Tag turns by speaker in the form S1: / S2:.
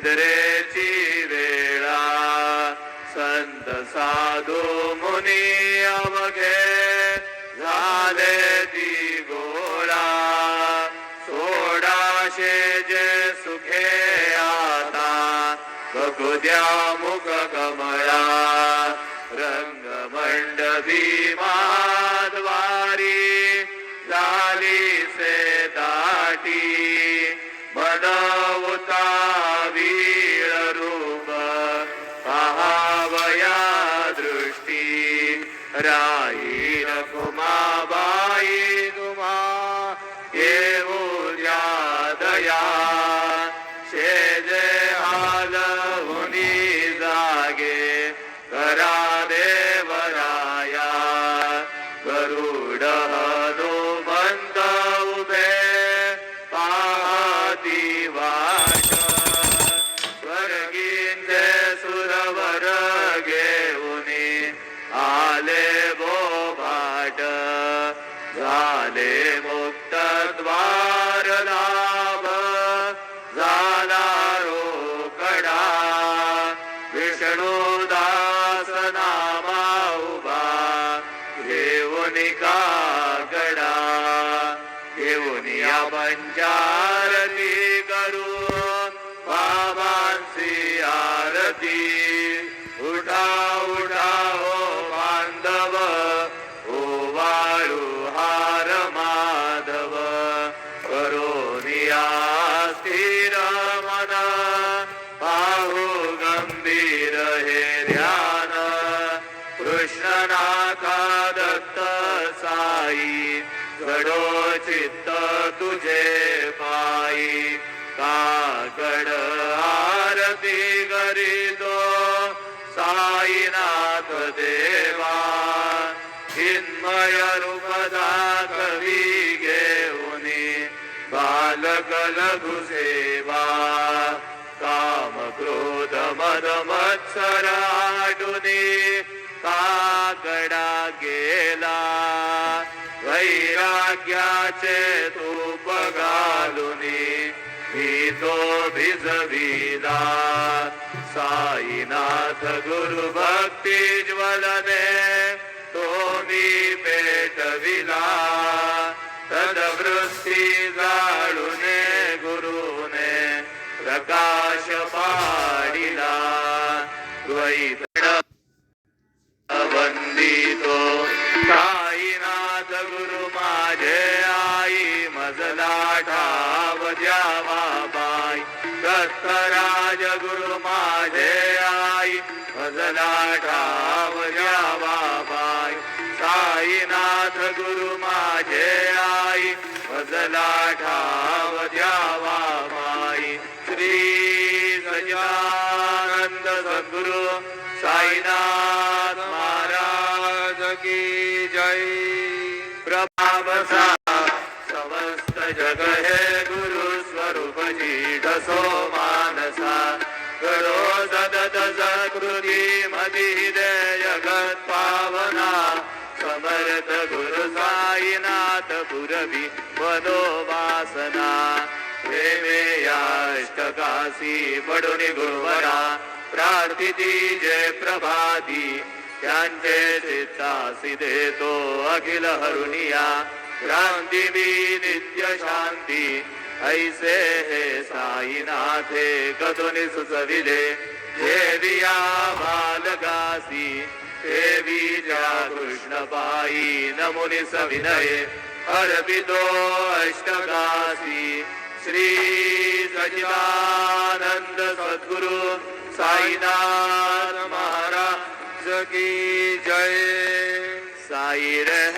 S1: निद्रेची वेळा संत साधू मुनी अवघे झाले ती गोळा सोडाशे जे सुखे आता बघू द्या मुख कमळा रंगमंडपी महाद्वारी झाली से दाटी मनवता वीळ रूप पहावया दृष्टी राई रखुमाबाई तुम्हा येऊ द्या दया शेजे हालहुनी जागे करा देवराया गरुड हनुमंत उभे पाहती वाट स्वर्गींचे सुरवर घेऊनी आले बोभाट झाले मुक्त द्वार लाभ झाला रोकडा विष्णुदास नामा उभा घेऊन काकडा घेऊन या पंचारती करू बाबांची आरती उठा उठा हो बांधव ओ वाळू हार माधव करोनिया स्थिर मन पाहू गंभीर हे ध्यान कृष्णनाथा दत्त साई घडो चित्त तुझे पायी काकड आरती करीतो साईनाथ देवा चिन्मय रूप दाखवी घेऊनी बालक लघु सेवा काम क्रोध मद मत्सर आडुनी काकडा गेला वैराग्याचे तूप घालुनी भीतो भिजविला साईनाथ गुरु भक्ती ज्वलने तो मी पेटविला तदवृत्ती जाळुने गुरुने प्रकाश पाडिला द्वैत वंदितो साईनाथ गुरु माझे आई मजला ठाव द्यावा बाई दत्तराज गुरु माझे आई मजला ठाव द्यावा बाई साईनाथ गुरु माझे आई मजला ठाव द्यावा बाई श्री सच्चिदानंद सद्गुरु साईनाथ महाराज की जय प्रभाव सा समस्त जग हे गुरु स्वरूप जीढ सो मानसा करो सतत सकृती मधी दे जगत पावना समर्थ गुरु साईनाथ पुरवी मनोवासना प्रेमे याष्टकासी पडुनी गुरुवरा प्रार्थिती जय प्रभाती त्यांचे चित्तासी देतो अखिल हरुनिया क्रांती मी नित्य शांती ऐसे हे साईनाथे कदोनी सुचविले देविया बालकासी देवी ज्या कृष्ण पायी नमुनी सविनये अर्पितो अष्टकासी श्री सच्चिदानंद सद्गुरु साईनाथ महाराज की जय साई रे।